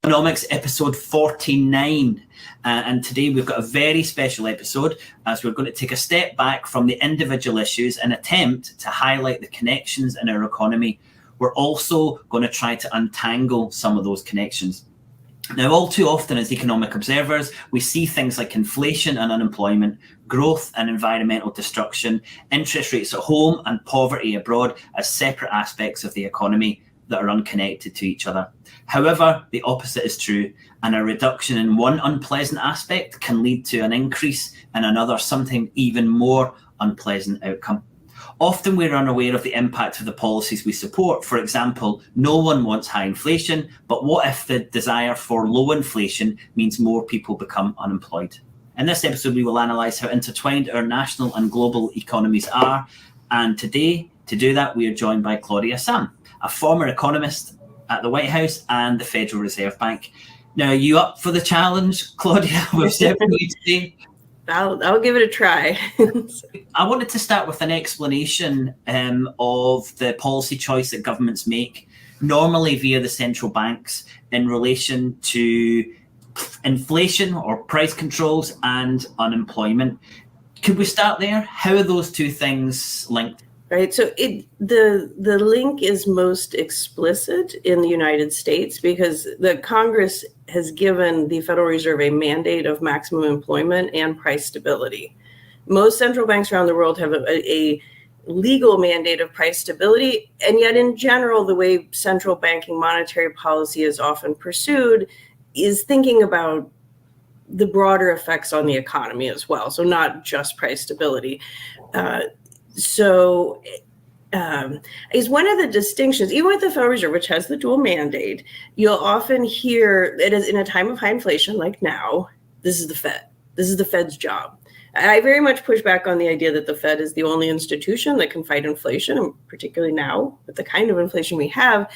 Economics episode 49. And today we've got a very special episode as we're going to take a step back from the individual issues and attempt to highlight the connections in our economy. We're also going to try to untangle some of those connections. Now, all too often as economic observers, we see things like inflation and unemployment, growth and environmental destruction, interest rates at home and poverty abroad as separate aspects of the economy that are unconnected to each other. However, the opposite is true, and a reduction in one unpleasant aspect can lead to an increase in another, something even more unpleasant outcome. Often we're unaware of the impact of the policies we support. For example, no one wants high inflation, but what if the desire for low inflation means more people become unemployed? In this episode, we will analyse how intertwined our national and global economies are. And today, to do that, we are joined by Claudia Sahm, a former economist at the White House and the Federal Reserve Bank. Now, are you up for the challenge, Claudia? We've set for you today. I'll give it a try. I wanted to start with an explanation of the policy choice that governments make, normally via the central banks, in relation to inflation or price controls and unemployment. Could we start there? How are those two things linked? Right. So the link is most explicit in the United States because the Congress has given the Federal Reserve a mandate of maximum employment and price stability. Most central banks around the world have a legal mandate of price stability. And yet, in general, the way central banking monetary policy is often pursued is thinking about the broader effects on the economy as well. So not just price stability. So is one of the distinctions, even with the Federal Reserve, which has the dual mandate, you'll often hear it is in a time of high inflation like now, this is the Fed. This is the Fed's job. I very much push back on the idea that the Fed is the only institution that can fight inflation, and particularly now with the kind of inflation we have.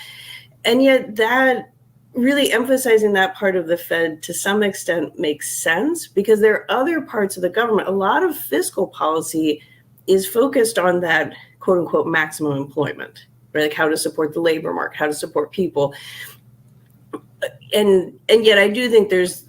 And yet that really emphasizing that part of the Fed to some extent makes sense because there are other parts of the government. A lot of fiscal policy is focused on that quote unquote maximum employment, right? Like how to support the labor market, how to support people. And yet I do think there's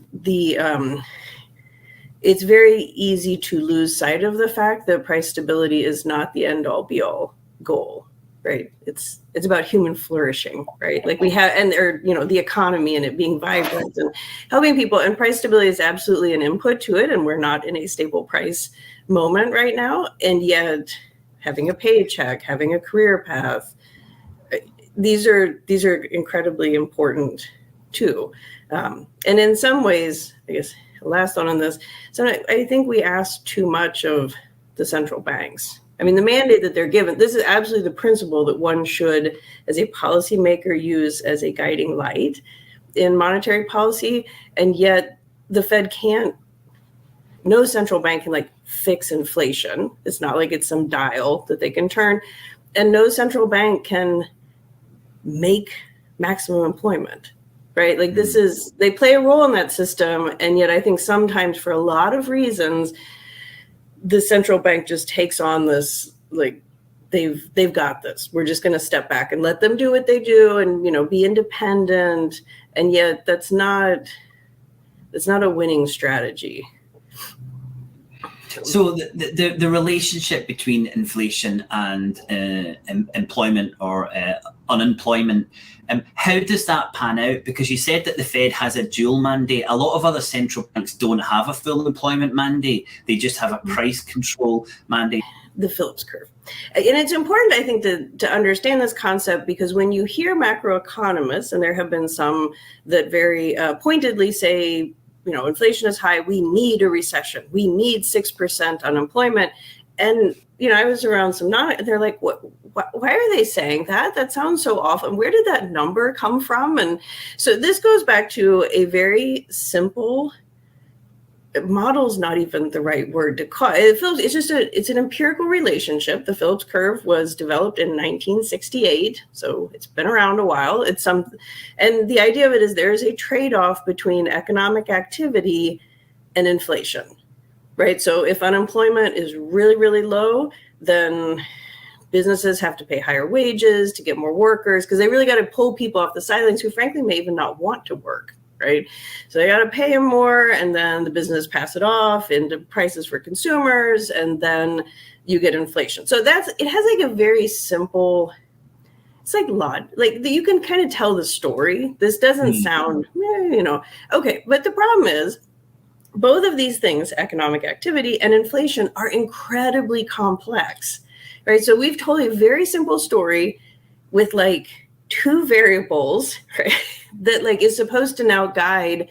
it's very easy to lose sight of the fact that price stability is not the end all be all goal, right? It's about human flourishing, right? Like we have, the economy and it being vibrant and helping people, and price stability is absolutely an input to it. And we're not in a stable price moment right now. And yet having a paycheck, having a career path, these are incredibly important too. And in some ways, I guess last on this, so I think we ask too much of the central banks. I mean, the mandate that they're given, this is absolutely the principle that one should, as a policymaker, use as a guiding light in monetary policy. And yet the Fed can't, no central bank can fix inflation. It's not like it's some dial that they can turn. And no central bank can make maximum employment, right? Like this is, they play a role in that system. And yet I think sometimes for a lot of reasons, the central bank just takes on this, they've got this. We're just going to step back and let them do what they do and, be independent. And yet that's not a winning strategy. So the relationship between inflation and employment or unemployment, how does that pan out? Because you said that the Fed has a dual mandate. A lot of other central banks don't have a full employment mandate. They just have a price control mandate. The Phillips Curve. And it's important, I think, to understand this concept because when you hear macroeconomists, and there have been some that very pointedly say, inflation is high, we need a recession, we need 6% unemployment. And, I was around some they're like, why are they saying that? That sounds so off. And where did that number come from? And so this goes back to a very simple model's not even the right word to call it. It's an empirical relationship. The Phillips curve was developed in 1968, so it's been around a while. And the idea of it is there is a trade-off between economic activity and inflation, right? So if unemployment is really, really low, then businesses have to pay higher wages to get more workers because they really got to pull people off the sidelines who frankly may even not want to work. right? So they got to pay them more, and then the business pass it off into prices for consumers, and then you get inflation. So it has like a very simple, it's like you can kind of tell the story. This doesn't sound, okay. But the problem is both of these things, economic activity and inflation, are incredibly complex, right? So we've told a very simple story with like two variables, right, that like is supposed to now guide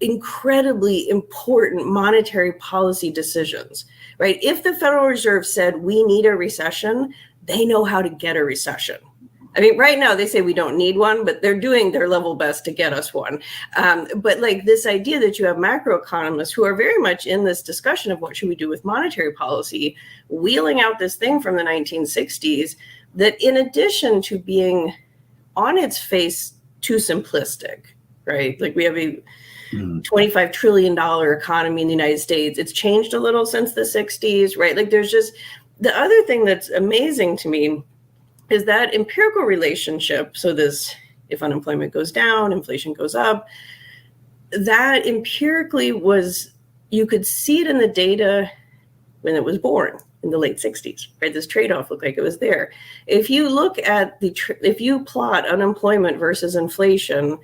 incredibly important monetary policy decisions, right? If the Federal Reserve said we need a recession, they know how to get a recession. I mean, right now they say we don't need one, but they're doing their level best to get us one. But like this idea that you have macroeconomists who are very much in this discussion of what should we do with monetary policy, wheeling out this thing from the 1960s that in addition to being on its face too simplistic, right? Like we have a $25 trillion economy in the United States. It's changed a little since the 60s, right? Like there's just, the other thing that's amazing to me is that empirical relationship. So this, if unemployment goes down, inflation goes up, that empirically was, you could see it in the data when it was born in the late 60s, right? This trade-off looked like it was there. If you look at if you plot unemployment versus inflation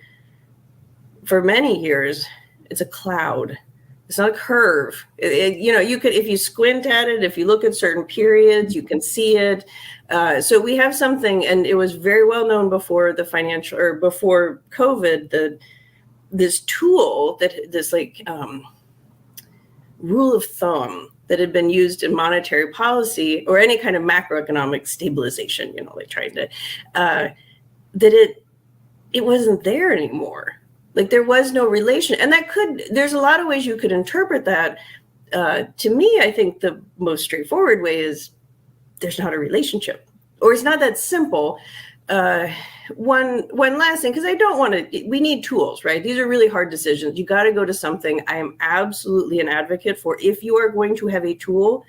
for many years, it's a cloud. It's not a curve. You could, if you squint at it, if you look at certain periods, you can see it. So we have something, and it was very well known before the financial, or before COVID, that this tool, this rule of thumb that had been used in monetary policy or any kind of macroeconomic stabilization, like trying to, that it wasn't there anymore. Like there was no relation. And there's a lot of ways you could interpret that. To me, I think the most straightforward way is there's not a relationship, or it's not that simple. One last thing, because I don't want to, we need tools, right? These are really hard decisions. You got to go to something. I am absolutely an advocate for, if you are going to have a tool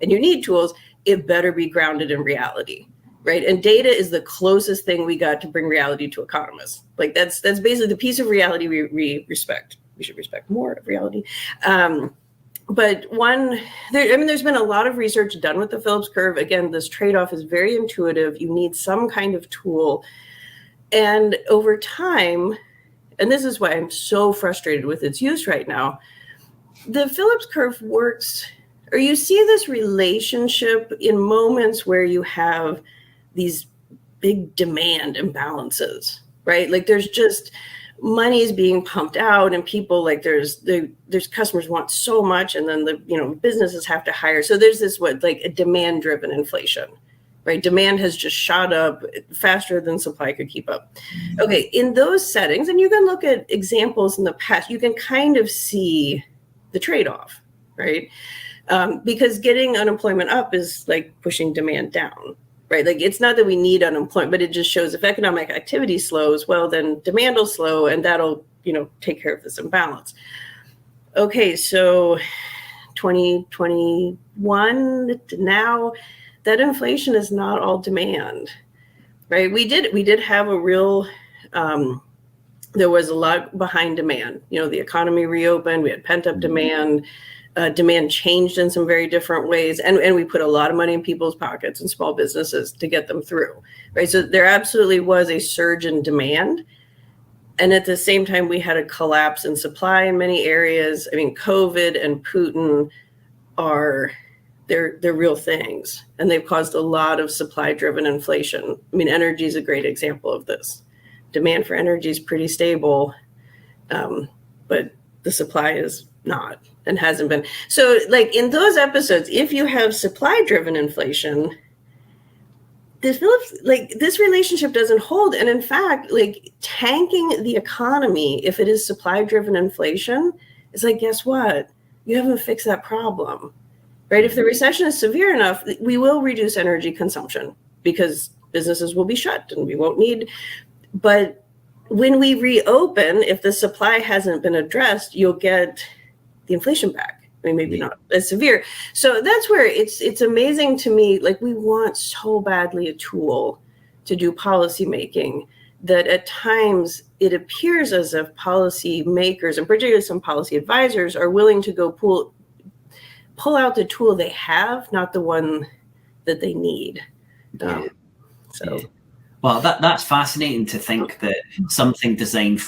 and you need tools, it better be grounded in reality. Right. And data is the closest thing we got to bring reality to economists. Like that's basically the piece of reality we respect. We should respect more of reality. But there's been a lot of research done with the Phillips curve. Again, this trade-off is very intuitive. You need some kind of tool. And over time, and this is why I'm so frustrated with its use right now, the Phillips curve works, or you see this relationship in moments where you have these big demand imbalances, right? Like there's just money is being pumped out, and people there's customers want so much, and then the businesses have to hire. So there's this a demand driven inflation, right? Demand has just shot up faster than supply could keep up. Okay, in those settings, and you can look at examples in the past, you can kind of see the trade-off, right? Because getting unemployment up is like pushing demand down. Right, like it's not that we need unemployment, but it just shows if economic activity slows, well, then demand will slow, and that'll, take care of this imbalance. Okay, so 2021 now, that inflation is not all demand, right? We did have a real, there was a lot behind demand. The economy reopened, we had pent up demand. Demand changed in some very different ways, and we put a lot of money in people's pockets and small businesses to get them through, right? So there absolutely was a surge in demand, and at the same time we had a collapse in supply in many areas. I mean, COVID and Putin they're real things, and they've caused a lot of supply-driven inflation. I mean, energy is a great example of this. Demand for energy is pretty stable, but the supply is not, and hasn't been. So in those episodes, if you have supply-driven inflation, this relationship doesn't hold. And in fact, tanking the economy, if it is supply-driven inflation, is guess what? You haven't fixed that problem, right? If the recession is severe enough, we will reduce energy consumption because businesses will be shut and we won't need, but when we reopen, if the supply hasn't been addressed, you'll get the inflation back. I mean, maybe not as severe. So that's where it's amazing to me. We want so badly a tool to do policy making that at times it appears as if policy makers, and particularly some policy advisors, are willing to go pull out the tool they have, not the one that they need. Yeah. Well, that's fascinating to think that something designed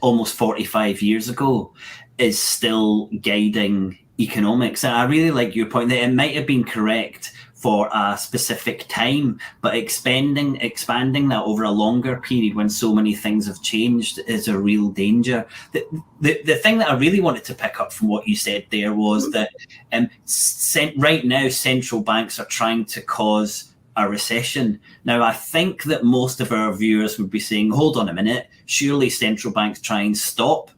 almost 45 years ago is still guiding economics. And I really like your point that it might have been correct for a specific time, but expanding that over a longer period when so many things have changed is a real danger. The thing that I really wanted to pick up from what you said there was that right now central banks are trying to cause a recession. Now, I think that most of our viewers would be saying, hold on a minute, surely central banks try and stop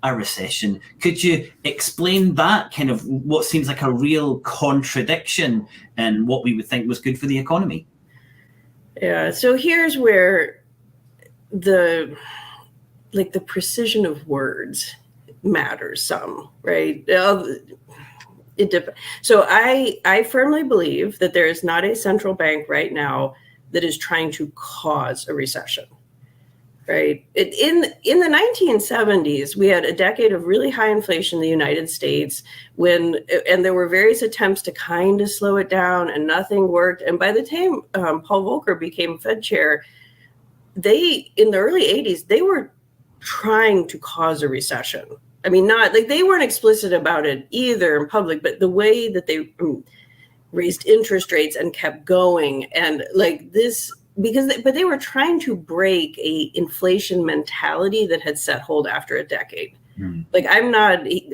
a recession. Could you explain that kind of what seems like a real contradiction in what we would think was good for the economy? Yeah, so here's where the precision of words matters some, right? So I firmly believe that there is not a central bank right now that is trying to cause a recession, right? In the 1970s, we had a decade of really high inflation in the United States and there were various attempts to kind of slow it down and nothing worked. And by the time Paul Volcker became Fed chair, in the early 80s, they were trying to cause a recession. I mean, not like they weren't explicit about it either in public, but the way that they raised interest rates and kept going and like this, but they were trying to break a inflation mentality that had set hold after a decade. Like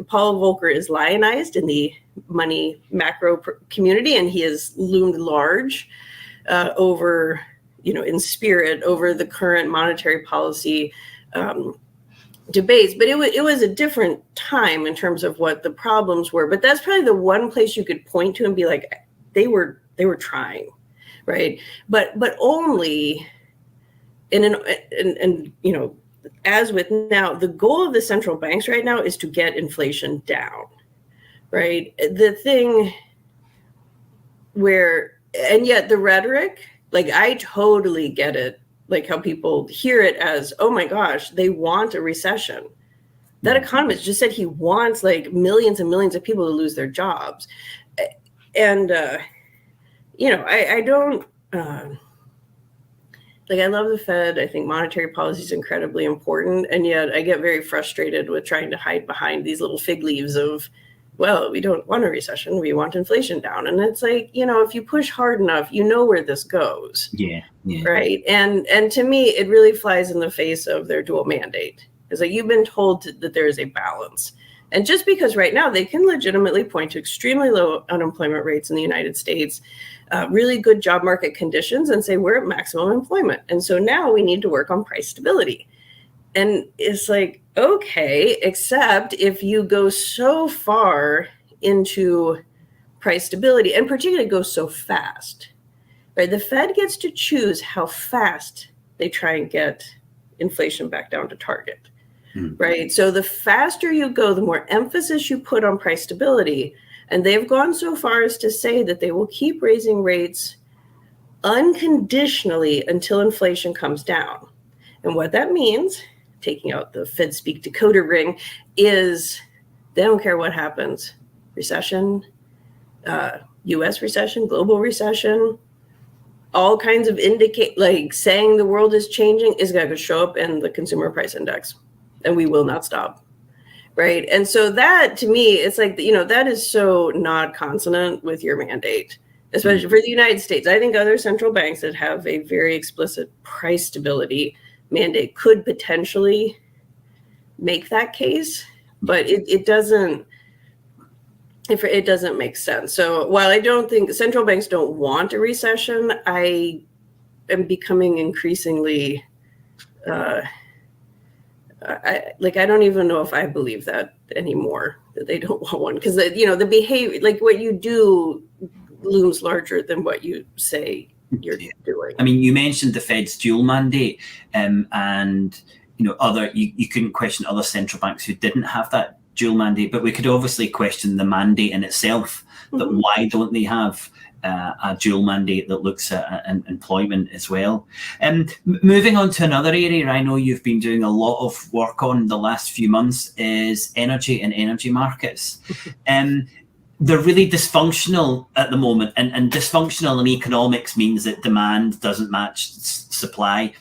Paul Volcker is lionized in the money macro community, and he has loomed large over, in spirit over the current monetary policy debates, but it was a different time in terms of what the problems were. But that's probably the one place you could point to and be like, they were trying, right? But only and as with now, the goal of the central banks right now is to get inflation down, right? The thing and yet the rhetoric, like I totally get it. Like how people hear it as, oh my gosh, they want a recession. That economist just said he wants like millions and millions of people to lose their jobs. And, I don't, I love the Fed. I think monetary policy is incredibly important. And yet I get very frustrated with trying to hide behind these little fig leaves of, well, we don't want a recession. We want inflation down. And it's like, if you push hard enough, where this goes. Yeah. Right. And to me, it really flies in the face of their dual mandate. It's like you've been told that there is a balance. And just because right now they can legitimately point to extremely low unemployment rates in the United States, really good job market conditions, and say we're at maximum employment. And so now we need to work on price stability. And it's like, okay, except if you go so far into price stability, and particularly go so fast, right? The Fed gets to choose how fast they try and get inflation back down to target, right? So the faster you go, the more emphasis you put on price stability. And they've gone so far as to say that they will keep raising rates unconditionally until inflation comes down. And what that means, taking out the Fed speak decoder ring, is they don't care what happens. Recession, US recession, global recession, all kinds of saying the world is changing is going to show up in the consumer price index, and we will not stop. Right. And so that, to me, it's like, that is so not consonant with your mandate, especially for the United States. I think other central banks that have a very explicit price stability mandate could potentially make that case, but it doesn't make sense. So while I don't think central banks don't want a recession, I am becoming increasingly I don't even know if I believe that anymore, that they don't want one, because the behavior, like what you do looms larger than what you say you're doing. I mean, you mentioned the Fed's dual mandate, and you couldn't question other central banks who didn't have that dual mandate, but we could obviously question the mandate in itself. That why don't they have a dual mandate that looks at employment as well. Moving on to another area I know you've been doing a lot of work on the last few months is energy and energy markets. They're really dysfunctional at the moment, and dysfunctional in economics means that demand doesn't match supply.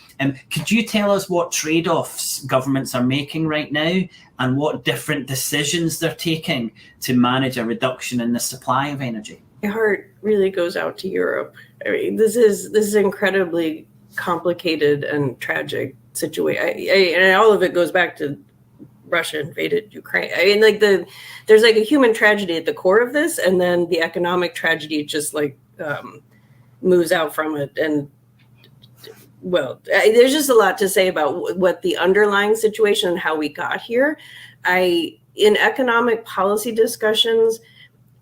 Could you tell us what trade-offs governments are making right now and what different decisions they're taking to manage a reduction in the supply of energy? My heart really goes out to Europe. I mean, this is incredibly complicated and tragic situation, and all of it goes back to Russia invaded Ukraine. I mean, like there's like a human tragedy at the core of this, and then the economic tragedy just like moves out from it. And well, there's just a lot to say about what the underlying situation and how we got here. In economic policy discussions,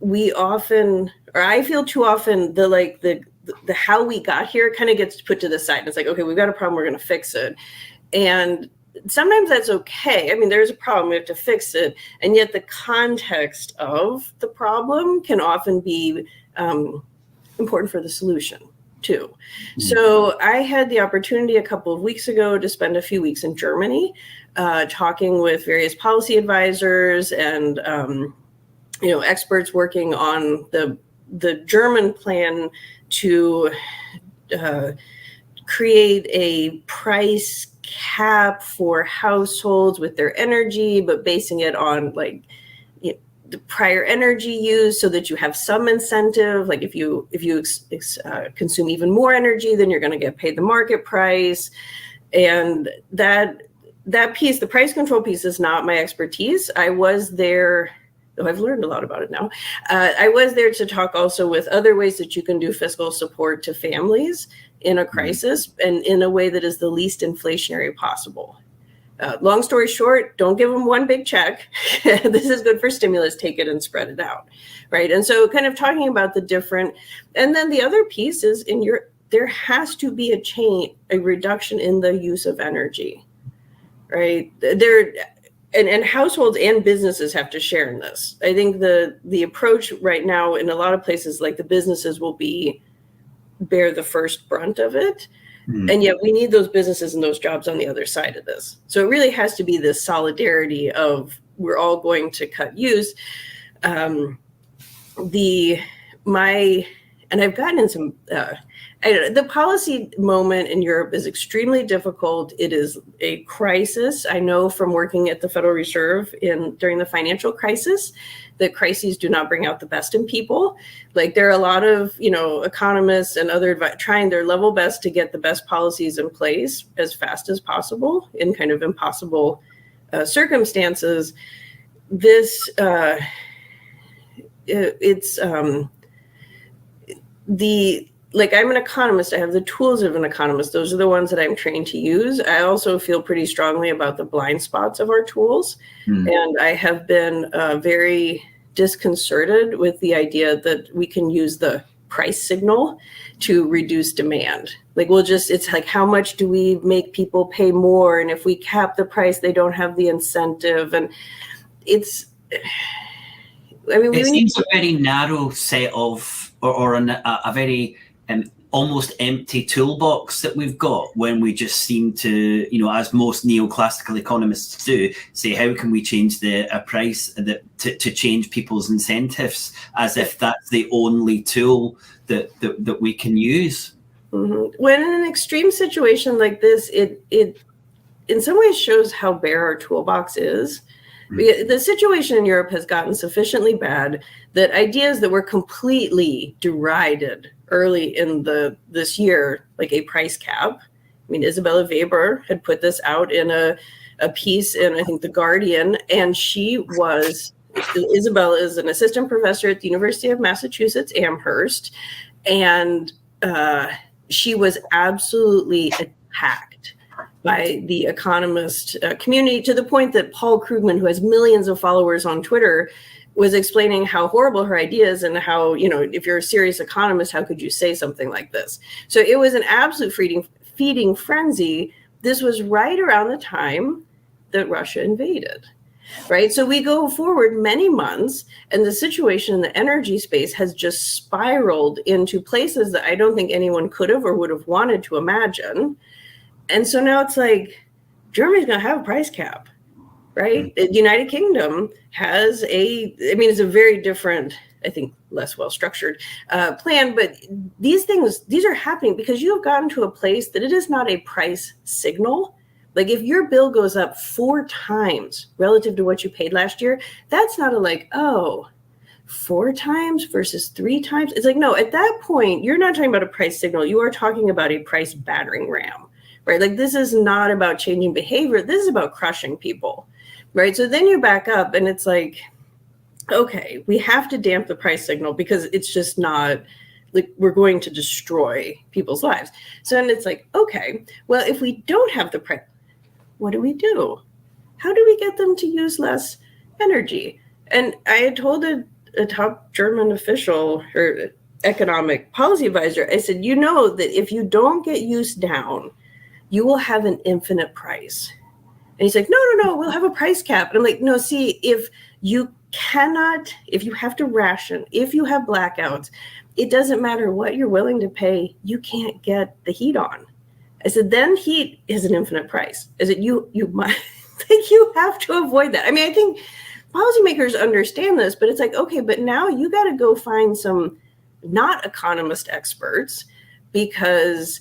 we often, or I feel too often, the how we got here kind of gets put to the side. It's like, okay, we've got a problem, we're going to fix it, and sometimes that's okay. I mean, there's a problem, we have to fix it. And yet the context of the problem can often be important for the solution too. Mm-hmm. So I had the opportunity a couple of weeks ago to spend a few weeks in Germany, talking with various policy advisors and experts working on the German plan to create a price cap for households with their energy, but basing it on the prior energy use, so that you have some incentive. Like if you consume even more energy, then you're going to get paid the market price. And that piece, the price control piece, is not my expertise. I was there. Oh, I've learned a lot about it now. I was there to talk also with other ways that you can do fiscal support to families in a crisis, and in a way that is the least inflationary possible. Long story short, don't give them one big check. This is good for stimulus, take it and spread it out, right? And so kind of talking about the different, and then the other piece is there has to be a reduction in the use of energy, right? And households and businesses have to share in this. I think the approach right now in a lot of places, like the businesses will bear the first brunt of it. Mm. And yet we need those businesses and those jobs on the other side of this. So it really has to be this solidarity of we're all going to cut use. And I've gotten in some, the policy moment in Europe is extremely difficult. It is a crisis. I know from working at the Federal Reserve during the financial crisis, that crises do not bring out the best in people. Like there are a lot of, economists and other trying their level best to get the best policies in place as fast as possible in kind of impossible circumstances. I'm an economist. I have the tools of an economist. Those are the ones that I'm trained to use. I also feel pretty strongly about the blind spots of our tools. And I have been very disconcerted with the idea that we can use the price signal to reduce demand. It's like, how much do we make people pay more? And if we cap the price, they don't have the incentive. And it seems a very narrow set of, or a very almost empty toolbox that we've got, when we just seem to, as most neoclassical economists do, say, how can we change a price to change people's incentives, as if that's the only tool that we can use. Mm-hmm. When in an extreme situation like this, it in some ways shows how bare our toolbox is. The situation in Europe has gotten sufficiently bad that ideas that were completely derided early in this year, like a price cap. I mean, Isabella Weber had put this out in a piece in, I think, The Guardian, and Isabella is an assistant professor at the University of Massachusetts, Amherst, and she was absolutely attacked by the economist community, to the point that Paul Krugman, who has millions of followers on Twitter, was explaining how horrible her ideas and how, if you're a serious economist, how could you say something like this? So it was an absolute feeding frenzy. This was right around the time that Russia invaded. right? So we go forward many months, and the situation in the energy space has just spiraled into places that I don't think anyone could have or would have wanted to imagine. And so now it's like, Germany's going to have a price cap, right? The United Kingdom has it's a very different, I think, less well-structured plan, but these are happening because you have gotten to a place that it is not a price signal. Like if your bill goes up 4 times relative to what you paid last year, that's not a like, oh, 4 times versus 3 times. It's like, no, at that point, you're not talking about a price signal. You are talking about a price battering ram, right? Like this is not about changing behavior. This is about crushing people, right? So then you back up and it's like, okay, we have to damp the price signal because it's just not like we're going to destroy people's lives. So then it's like, okay, well, if we don't have the price, what do we do? How do we get them to use less energy? And I had told a top German official or economic policy advisor, I said, you know that if you don't get use down, you will have an infinite price. And he's like, no, we'll have a price cap. And I'm like, no, see, if you have to ration, if you have blackouts, it doesn't matter what you're willing to pay, you can't get the heat on. I said, then heat is an infinite price. I said, you might think you have to avoid that. I mean, I think policymakers understand this, but it's like, okay, but now you got to go find some not economist experts because,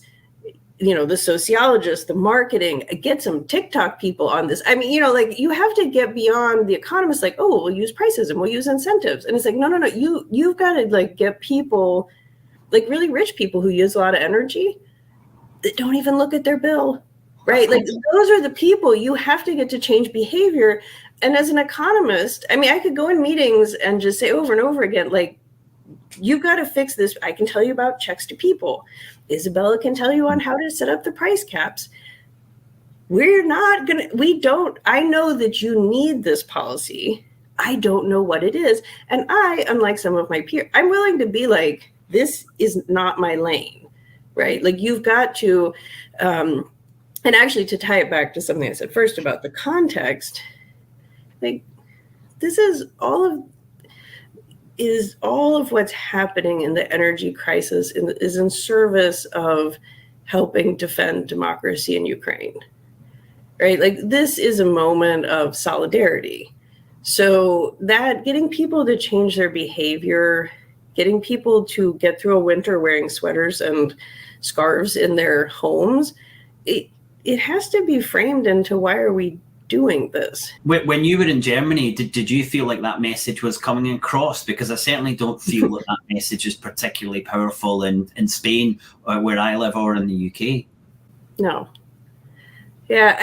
the sociologists, the marketing, get some TikTok people on this. I mean, like you have to get beyond the economists, like, oh, we'll use prices and we'll use incentives. And it's like, no, you've got to like get people, like really rich people who use a lot of energy that don't even look at their bill, right? Like those are the people you have to get to change behavior. And as an economist, I mean, I could go in meetings and just say over and over again, like, you've got to fix this. I can tell you about checks to people. Isabella can tell you on how to set up the price caps. I know that you need this policy. I don't know what it is. And unlike some of my peers, I'm willing to be like, this is not my lane, right? Like you've got to, and actually to tie it back to something I said first about the context, like this is all of what's happening in the energy crisis is in service of helping defend democracy in Ukraine, right? Like this is a moment of solidarity. So that getting people to change their behavior, getting people to get through a winter wearing sweaters and scarves in their homes, it has to be framed into why are we doing this. When you were in Germany, did you feel like that message was coming across? Because I certainly don't feel that message is particularly powerful in Spain, or where I live, or in the UK. No. Yeah,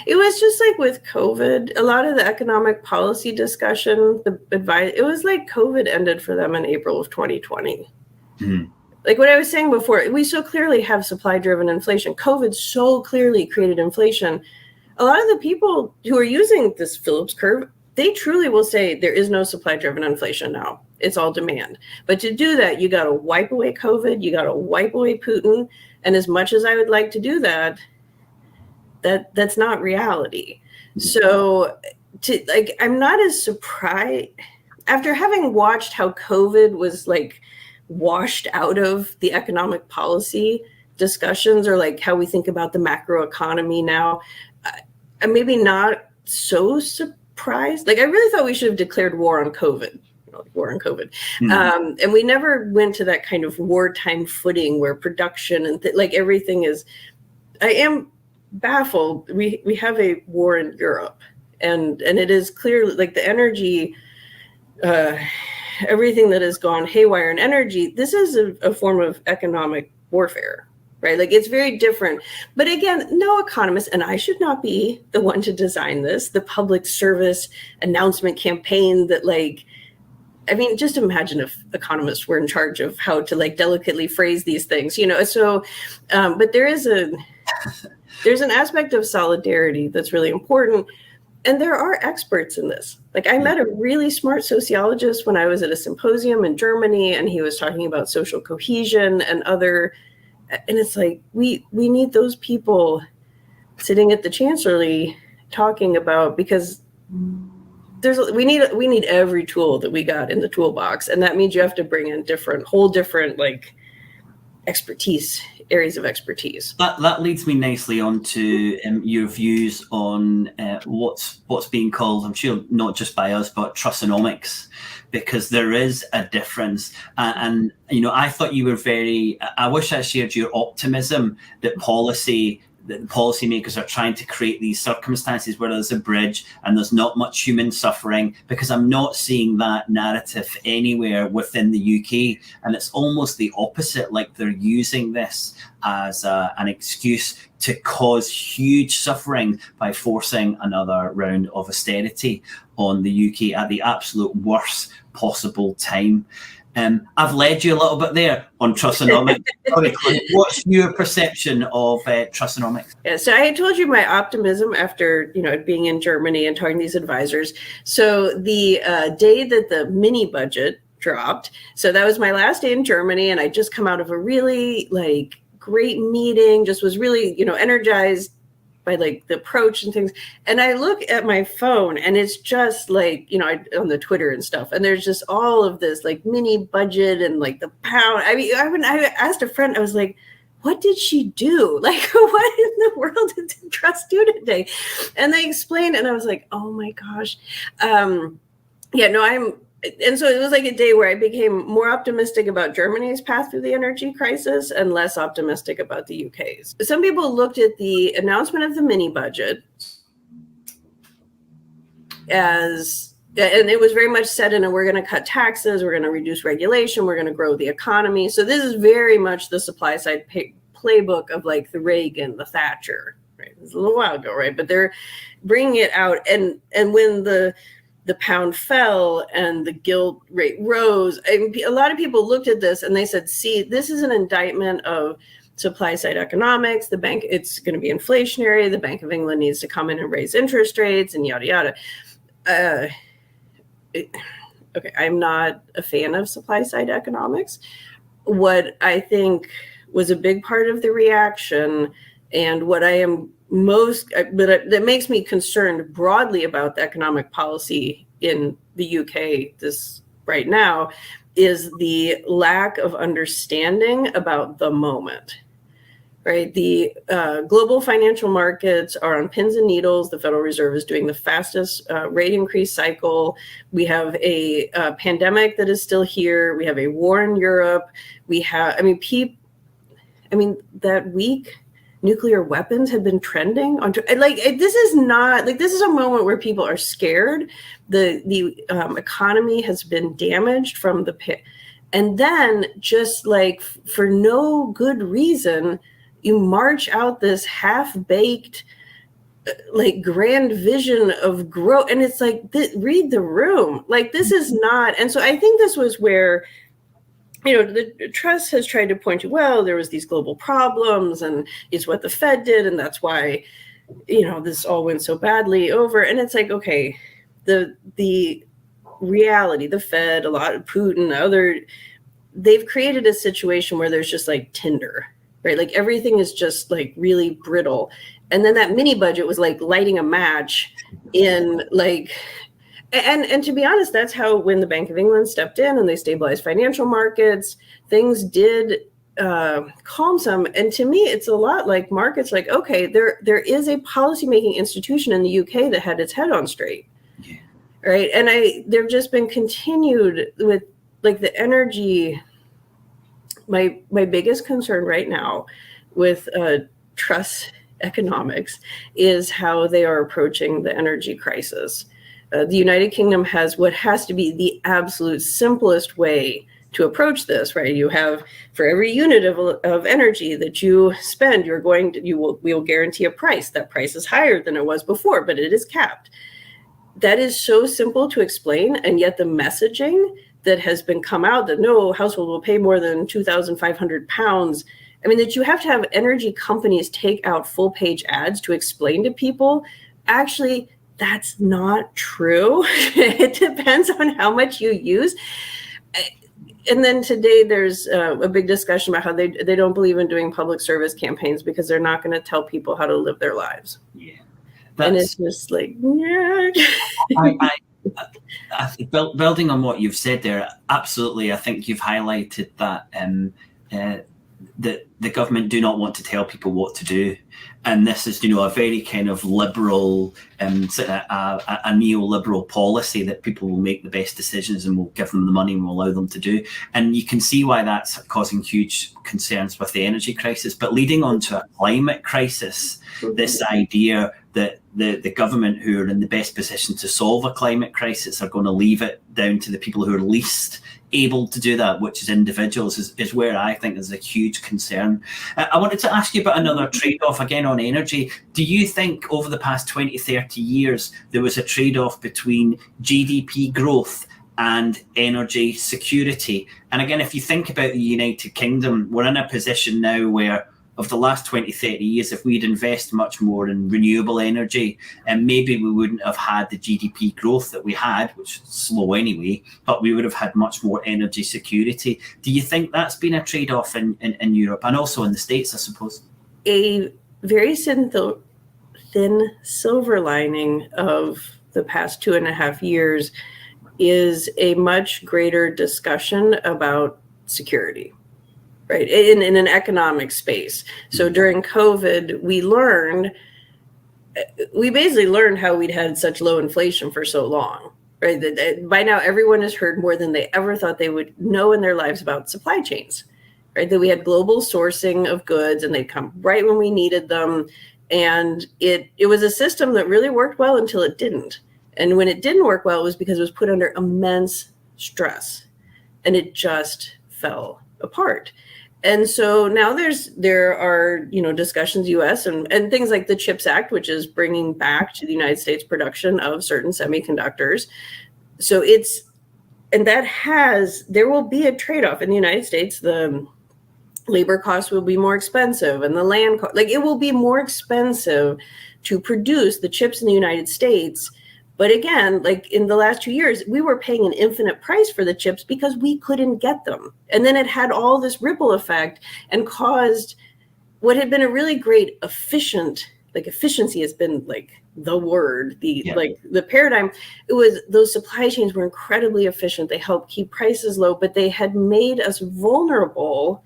it was just like with COVID, a lot of the economic policy discussion, the advice, it was like COVID ended for them in April of 2020. Mm-hmm. Like what I was saying before, we so clearly have supply-driven inflation. COVID so clearly created inflation. A lot of the people who are using this Phillips curve, they truly will say there is no supply-driven inflation now. It's all demand. But to do that, you got to wipe away COVID. You got to wipe away Putin. And as much as I would like to do that, that's not reality. So I'm not as surprised after having watched how COVID was like washed out of the economic policy discussions, or like how we think about the macroeconomy now. I'm maybe not so surprised. Like I really thought we should have declared war on COVID. War on COVID. Mm-hmm. And we never went to that kind of wartime footing where production and everything is, I am baffled. We have a war in Europe, and it is clearly like the energy, everything that has gone haywire in energy. This is a form of economic warfare, right? Like it's very different. But again, no economist, and I should not be the one to design this, the public service announcement campaign that just imagine if economists were in charge of how to delicately phrase these things, so, but there's an aspect of solidarity that's really important. And there are experts in this. I met a really smart sociologist when I was at a symposium in Germany, and he was talking about social cohesion and and it's like, we need those people sitting at the chancellery talking about, because we need every tool that we got in the toolbox, and that means you have to bring in whole different like areas of expertise. That leads me nicely on to your views on what's being called, I'm sure not just by us, but Trussonomics, because there is a difference. And I thought you were I wish I shared your optimism that the policymakers are trying to create these circumstances where there's a bridge and there's not much human suffering, because I'm not seeing that narrative anywhere within the UK. And it's almost the opposite, like they're using this as an excuse to cause huge suffering by forcing another round of austerity on the UK at the absolute worst possible time. I've led you a little bit there on Trussonomics. What's your perception of Trussonomics? Yeah, so I told you my optimism after being in Germany and talking to these advisors. So the day that the mini budget dropped, so that was my last day in Germany, and I just come out of a really great meeting. Just was really energized by the approach and things. And I look at my phone and it's just on the Twitter and stuff. And there's just all of this mini budget and the pound. I mean, I asked a friend, I was like, what did she do? What in the world did Truss do today? And they explained, and I was like, oh my gosh. And so it was a day where I became more optimistic about Germany's path through the energy crisis and less optimistic about the UK's. Some people looked at the announcement of the mini budget and it was very much set in we're going to cut taxes, we're going to reduce regulation, we're going to grow the economy. So this is very much the supply side playbook of the Reagan, the Thatcher, right? It was a little while ago, right? But they're bringing it out. And when the pound fell and the gilt rate rose, a lot of people looked at this and they said, see, this is an indictment of supply side economics. The bank, it's going to be inflationary. The Bank of England needs to come in and raise interest rates and yada, yada. Okay, I'm not a fan of supply side economics. What I think was a big part of the reaction, and what I am that makes me concerned broadly about the economic policy in the UK right now, is the lack of understanding about the moment, right? The global financial markets are on pins and needles. The Federal Reserve is doing the fastest rate increase cycle. We have a pandemic that is still here. We have a war in Europe. We have, that week, nuclear weapons have been trending on this is not this is a moment where people are scared. The economy has been damaged from the pit, and then just for no good reason, you march out this half-baked grand vision of growth, and it's read the room. This is not. And so I think this was where the Truss has tried to point to, well, there was these global problems and it's what the Fed did. And that's why, this all went so badly over. And it's okay, the reality, the Fed, a lot of Putin, they've created a situation where there's just tinder, right? Everything is just really brittle. And then that mini budget was lighting a match in And to be honest, that's how, when the Bank of England stepped in and they stabilized financial markets, things did calm some. And to me, it's a lot like markets. Okay, there is a policymaking institution in the UK that had its head on straight, yeah. Right? And they've just been continued with the energy. My biggest concern right now with Truss economics is how they are approaching the energy crisis. The United Kingdom has what has to be the absolute simplest way to approach this, right? You have, for every unit of energy that you spend, we will guarantee a price. That price is higher than it was before, but it is capped. That is so simple to explain, and yet the messaging that has been come out that no household will pay more than £2,500. That you have to have energy companies take out full page ads to explain to people, actually, that's not true. It depends on how much you use. And then today there's a big discussion about how they don't believe in doing public service campaigns because they're not going to tell people how to live their lives. Yeah. And it's just like, yeah. I think building on what you've said there, absolutely. I think you've highlighted that the government do not want to tell people what to do, and this is, a very kind of liberal, a neoliberal policy that people will make the best decisions and will give them the money and will allow them to do. And you can see why that's causing huge concerns with the energy crisis. But leading on to a climate crisis, this idea that the government who are in the best position to solve a climate crisis are going to leave it down to the people who are least able to do that, which is individuals, is where I think there's a huge concern. I wanted to ask you about another trade-off again on energy. Do you think over the past 20, 30 years, there was a trade-off between GDP growth and energy security? And again, if you think about the United Kingdom, we're in a position now where of the last 20, 30 years, if we'd invest much more in renewable energy, and maybe we wouldn't have had the GDP growth that we had, which is slow anyway, but we would have had much more energy security. Do you think that's been a trade-off in Europe and also in the States, I suppose? A very thin silver lining of the past 2.5 years is a much greater discussion about security. Right, in an economic space. So during COVID, we basically learned how we'd had such low inflation for so long, right? That by now everyone has heard more than they ever thought they would know in their lives about supply chains, right? That we had global sourcing of goods and they'd come right when we needed them. And it was a system that really worked well until it didn't. And when it didn't work well, it was because it was put under immense stress and it just fell apart. And so now there are discussions, U.S. and things like the CHIPS Act, which is bringing back to the United States production of certain semiconductors. So there will be a trade-off in the United States. The labor costs will be more expensive, and the land it will be more expensive to produce the chips in the United States. But again, like in the last 2 years, we were paying an infinite price for the chips because we couldn't get them. And then it had all this ripple effect and caused what had been a really great efficiency has been like the word, the paradigm. It was those supply chains were incredibly efficient. They helped keep prices low, but they had made us vulnerable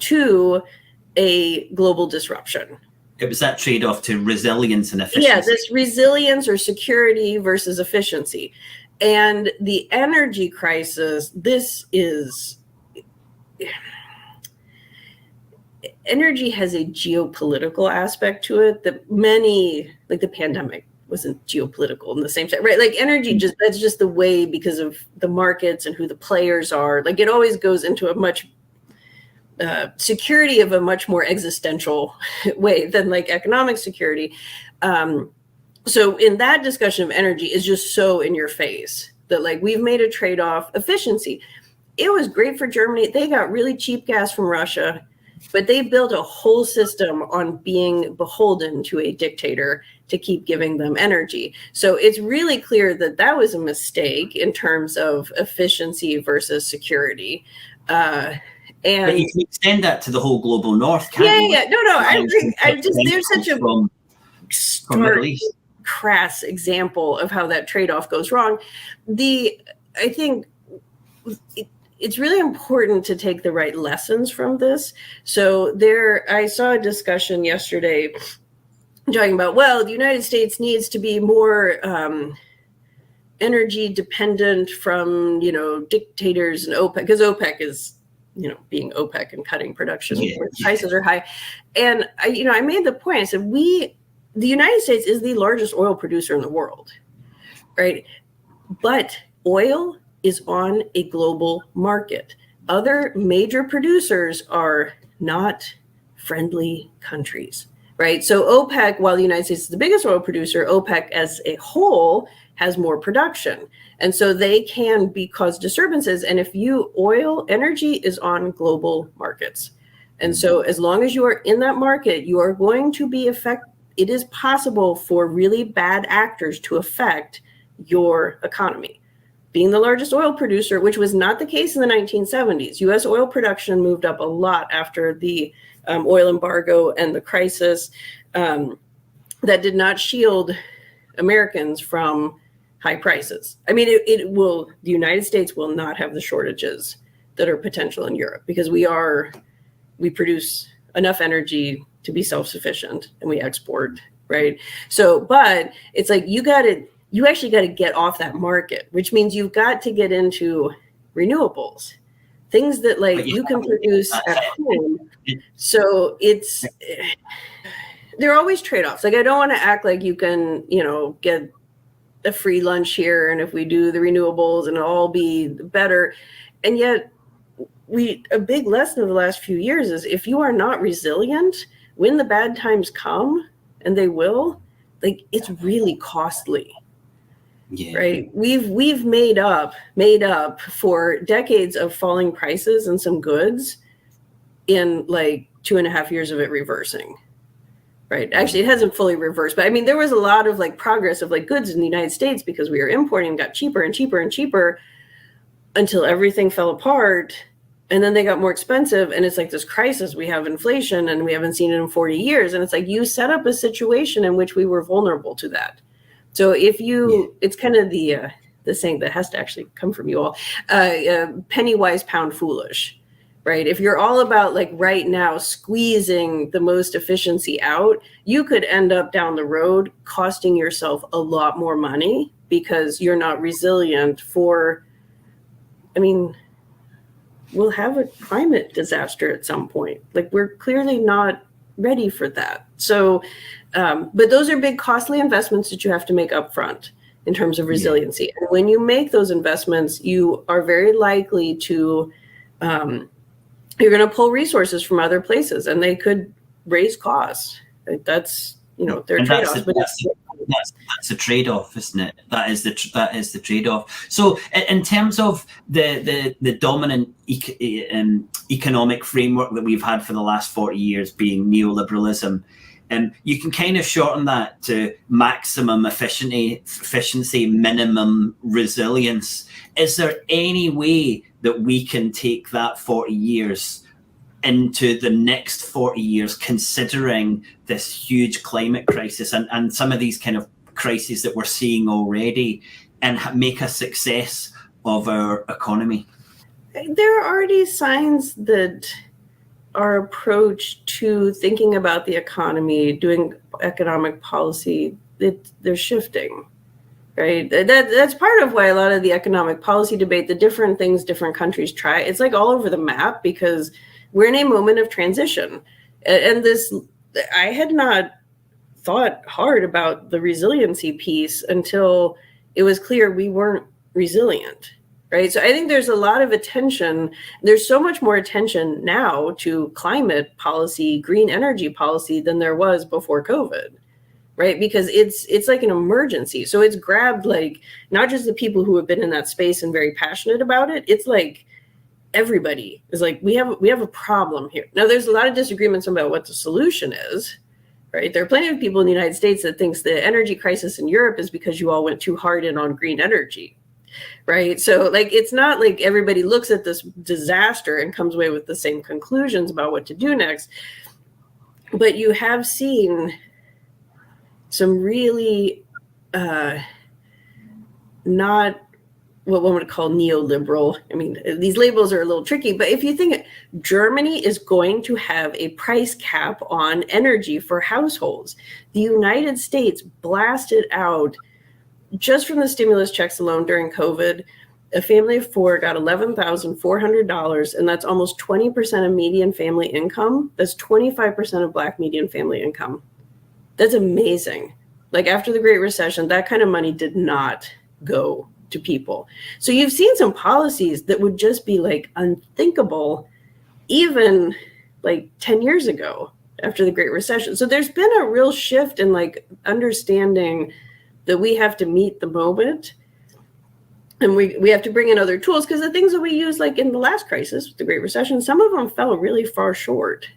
to a global disruption. It was that trade-off to resilience and efficiency. Yeah, this resilience or security versus efficiency. And the energy crisis, energy has a geopolitical aspect to it that like the pandemic wasn't geopolitical in the same time, right? Like energy, that's just the way, because of the markets and who the players are. Like it always goes into a much security of a much more existential way than like economic security. So in that discussion of energy is just so in your face that like we've made a trade-off. Efficiency. It was great for Germany. They got really cheap gas from Russia, but they built a whole system on being beholden to a dictator to keep giving them energy. So it's really clear that that was a mistake in terms of efficiency versus security. But you can extend that to the whole global north, can't you? Yeah. No. I think there's such a stark, crass example of how that trade-off goes wrong. I think it's really important to take the right lessons from this. So I saw a discussion yesterday talking about, well, the United States needs to be more energy dependent from, dictators and OPEC, because OPEC is, being OPEC and cutting production where prices are high. And I made the point, I said, the United States is the largest oil producer in the world, right? But oil is on a global market. Other major producers are not friendly countries, right? So OPEC, while the United States is the biggest oil producer, OPEC as a whole has more production. And so they can cause disturbances. And if energy is on global markets. And so as long as you are in that market, you are going to be affected. It is possible for really bad actors to affect your economy. Being the largest oil producer, which was not the case in the 1970s, U.S. oil production moved up a lot after the oil embargo and the crisis. that did not shield Americans from high prices. I mean, the United States will not have the shortages that are potential in Europe because we produce enough energy to be self-sufficient and we export, right? So, but it's like you actually got to get off that market, which means you've got to get into renewables, things that like you can produce at home. So there are always trade-offs. Like I don't want to act like you can, get a free lunch here, and if we do the renewables and it'll all be better. And yet a big lesson of the last few years is if you are not resilient when the bad times come, and they will, like it's really costly. Yeah. Right. We've made up for decades of falling prices and some goods in like 2.5 years of it reversing. Right. Actually, it hasn't fully reversed, but I mean, there was a lot of like progress of like goods in the United States because we were importing and got cheaper and cheaper and cheaper until everything fell apart. And then they got more expensive. And it's like this crisis. We have inflation and we haven't seen it in 40 years. And it's like you set up a situation in which we were vulnerable to that. So if it's kind of the saying that has to actually come from you all, penny wise, pound foolish. Right. If you're all about like right now squeezing the most efficiency out, you could end up down the road costing yourself a lot more money because you're not resilient we'll have a climate disaster at some point. Like we're clearly not ready for that. So, but those are big costly investments that you have to make upfront in terms of resiliency. Yeah. And when you make those investments, you are very likely to, you're going to pull resources from other places and they could raise costs. That's, there are trade-offs. That's a trade-off, isn't it? That is the trade-off. So in terms of the dominant economic framework that we've had for the last 40 years being neoliberalism, you can kind of shorten that to maximum efficiency, minimum resilience. Is there any way that we can take that 40 years into the next 40 years, considering this huge climate crisis and some of these kind of crises that we're seeing already, and make a success of our economy? There are already signs that our approach to thinking about the economy, doing economic policy, they're shifting, right? That's part of why a lot of the economic policy debate, the different things different countries try, it's like all over the map because we're in a moment of transition. And I had not thought hard about the resiliency piece until it was clear we weren't resilient, right? So I think there's a lot of attention. There's so much more attention now to climate policy, green energy policy than there was before COVID, right? Because it's like an emergency. So it's grabbed like not just the people who have been in that space and very passionate about it. It's like everybody is like, we have a problem here. Now, there's a lot of disagreements about what the solution is, right? There are plenty of people in the United States that thinks the energy crisis in Europe is because you all went too hard in on green energy, right? So like, it's not like everybody looks at this disaster and comes away with the same conclusions about what to do next. But you have seen some really not what one would call neoliberal. I mean, these labels are a little tricky, but if you think Germany is going to have a price cap on energy for households, the United States blasted out just from the stimulus checks alone during COVID, a family of four got $11,400, and that's almost 20% of median family income. That's 25% of Black median family income. That's amazing. Like after the Great Recession, that kind of money did not go to people. So you've seen some policies that would just be like unthinkable even like 10 years ago after the Great Recession. So there's been a real shift in like understanding that we have to meet the moment and we have to bring in other tools, because the things that we used like in the last crisis, the Great Recession, some of them fell really far short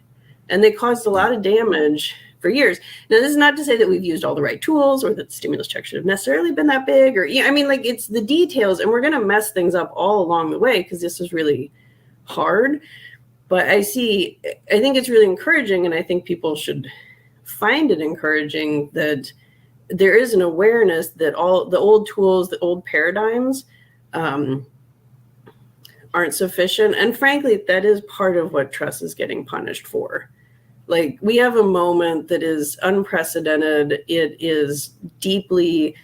and they caused a lot of damage for years. Now, this is not to say that we've used all the right tools or that the stimulus check should have necessarily been that big, or, I mean, like it's the details, and we're going to mess things up all along the way because this is really hard. But I think it's really encouraging, and I think people should find it encouraging that there is an awareness that all the old tools, the old paradigms aren't sufficient. And frankly, that is part of what Truss is getting punished for. Like, we have a moment that is unprecedented. It is deeply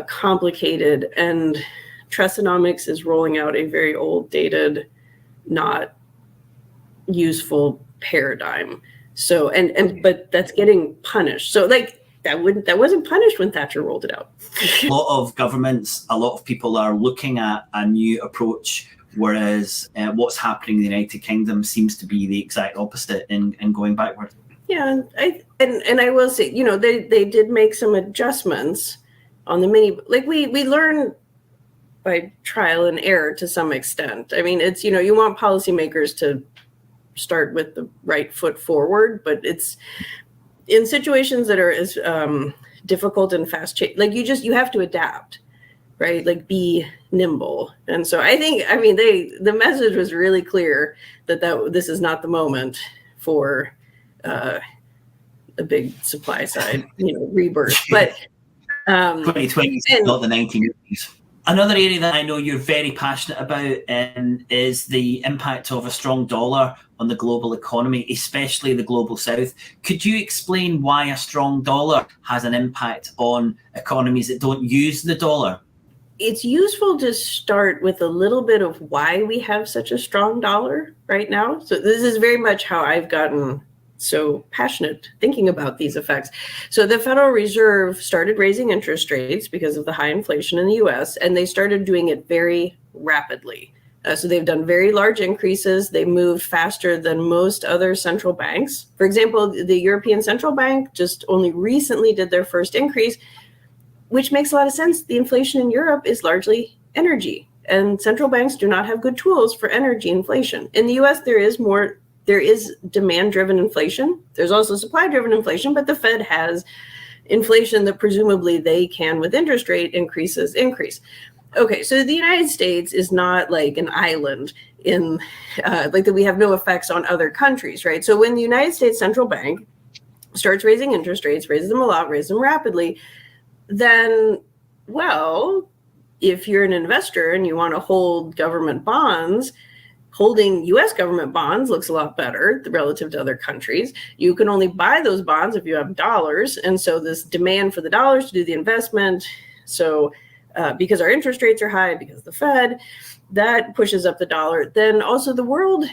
complicated, and Trussonomics is rolling out a very old, dated, not useful paradigm. So, but that's getting punished. So, like, that wasn't punished when Thatcher rolled it out. A lot of governments, a lot of people are looking at a new approach, whereas what's happening in the United Kingdom seems to be the exact opposite in going backward. Yeah, and I will say, they did make some adjustments on the mini. Like, we learn by trial and error to some extent. I mean, it's, you want policymakers to start with the right foot forward, but it's in situations that are as difficult and fast change, like you have to adapt, right? Like, be nimble. And so I think, the message was really clear that this is not the moment for a big supply side, rebirth. But 2020 is not the 1980s. Another area that I know you're very passionate about is the impact of a strong dollar on the global economy, especially the global south. Could you explain why a strong dollar has an impact on economies that don't use the dollar? It's useful to start with a little bit of why we have such a strong dollar right now. So this is very much how I've gotten so passionate thinking about these effects. So the Federal Reserve started raising interest rates because of the high inflation in the US, and they started doing it very rapidly. So they've done very large increases. They moved faster than most other central banks. For example, the European Central Bank just only recently did their first increase, which makes a lot of sense. The inflation in Europe is largely energy, and central banks do not have good tools for energy inflation. In the US, there is demand-driven inflation. There's also supply-driven inflation, but the Fed has inflation that presumably they can, with interest rate increases, increase. Okay, so the United States is not like an island in, like that we have no effects on other countries, right? So when the United States Central Bank starts raising interest rates, raises them a lot, raises them rapidly, then, well, if you're an investor and you want to hold government bonds, holding US government bonds looks a lot better relative to other countries. You can only buy those bonds if you have dollars. And so this demand for the dollars to do the investment. So because our interest rates are high, because the Fed, that pushes up the dollar. Then also the world,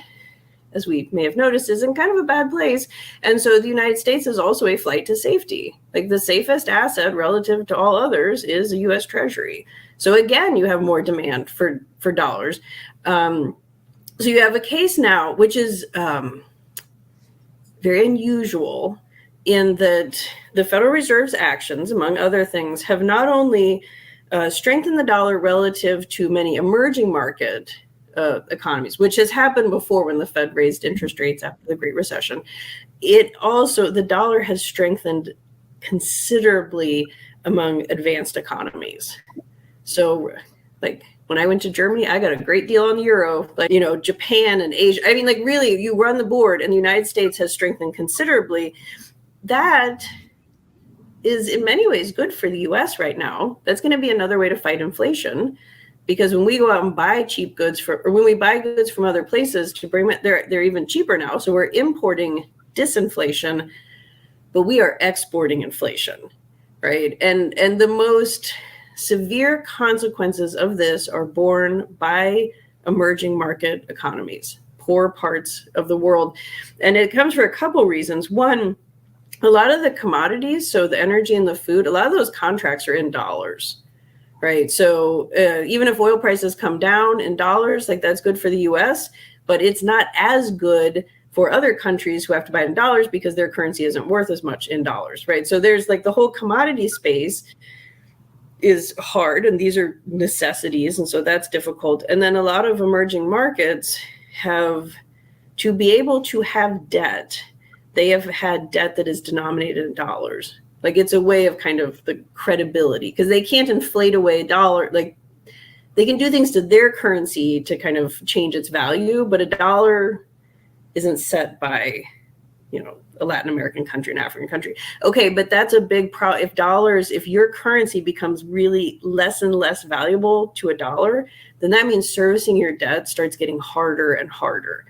as we may have noticed, is in kind of a bad place. And so the United States is also a flight to safety. Like, the safest asset relative to all others is a US Treasury. So again, you have more demand for dollars. So you have a case now, which is very unusual in that the Federal Reserve's actions, among other things, have not only strengthened the dollar relative to many emerging market economies, which has happened before when the Fed raised interest rates after the Great Recession. The dollar has strengthened considerably among advanced economies. So, like, when I went to Germany, I got a great deal on the euro. Like, Japan and Asia. I mean, like, really, you run the board, and the United States has strengthened considerably. That is in many ways good for the US right now. That's going to be another way to fight inflation, because when we go out and buy cheap goods when we buy goods from other places to bring them, they're even cheaper now. So we're importing disinflation, but we are exporting inflation, right? And the most severe consequences of this are borne by emerging market economies, poor parts of the world. And it comes for a couple reasons. One, a lot of the commodities, so the energy and the food, a lot of those contracts are in dollars, right? So even if oil prices come down in dollars, like, that's good for the US, but it's not as good for other countries who have to buy it in dollars because their currency isn't worth as much in dollars, right? So there's, like, the whole commodity space is hard, and these are necessities, and so that's difficult. And then a lot of emerging markets have, to be able to have debt, they have had debt that is denominated in dollars. Like, it's a way of kind of the credibility, because they can't inflate away dollar. Like, they can do things to their currency to kind of change its value, but a dollar isn't set by a Latin American country, an African country. Okay, but that's a big problem. If your currency becomes really less and less valuable to a dollar, then that means servicing your debt starts getting harder and harder.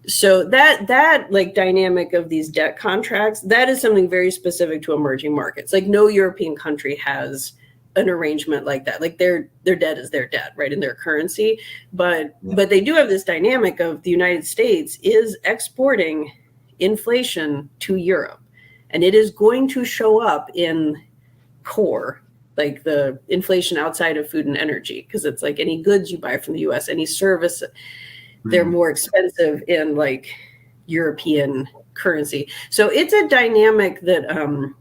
So that like dynamic of these debt contracts, that is something very specific to emerging markets. Like no European country has an arrangement like that. Like their debt is their debt, right, in their currency. But they do have this dynamic of the United States is exporting inflation to Europe, and it is going to show up in core, like the inflation outside of food and energy, because it's like any goods you buy from the US, any service, they're more expensive in like European currency. So it's a dynamic that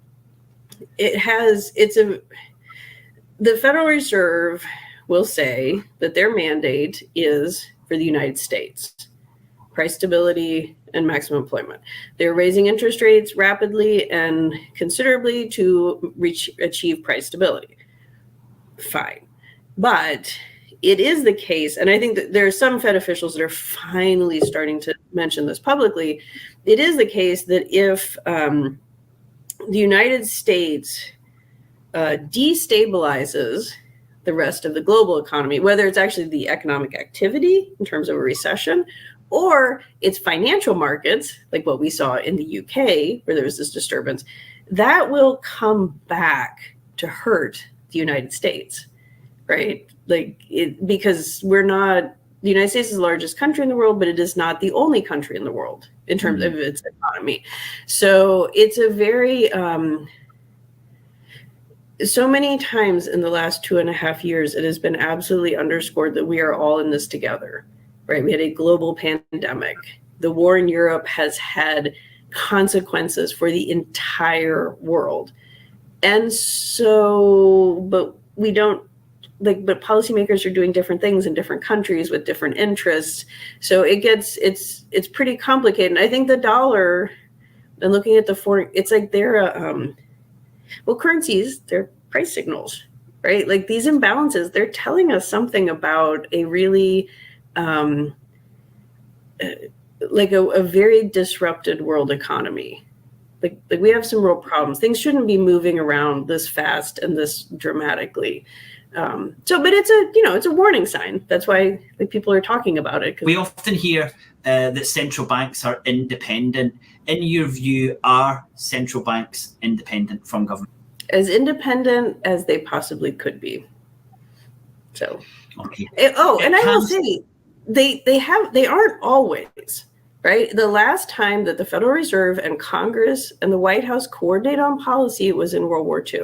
the Federal Reserve will say that their mandate is for the United States, price stability and maximum employment. They're raising interest rates rapidly and considerably to achieve price stability. Fine. But it is the case, and I think that there are some Fed officials that are finally starting to mention this publicly. It is the case that if the United States destabilizes the rest of the global economy, whether it's actually the economic activity in terms of a recession, or it's financial markets, like what we saw in the UK, where there was this disturbance, that will come back to hurt the United States, right? Because the United States is the largest country in the world, but it is not the only country in the world in terms of its economy. So it's a very, so many times in the last 2.5 years, it has been absolutely underscored that we are all in this together. Right, we had a global pandemic. The war in Europe has had consequences for the entire world. And so, but policymakers are doing different things in different countries with different interests. So it's pretty complicated. And I think the dollar, and looking at the foreign, it's like currencies, they're price signals, right? Like these imbalances, they're telling us something about a really, like a very disrupted world economy. Like we have some real problems. Things shouldn't be moving around this fast and this dramatically. But it's a warning sign. That's why people are talking about it. We often hear that central banks are independent. In your view, are central banks independent from government? As independent as they possibly could be. So, okay. And I will say, they aren't always, right? The last time that the Federal Reserve and Congress and the White House coordinated on policy was in World War II.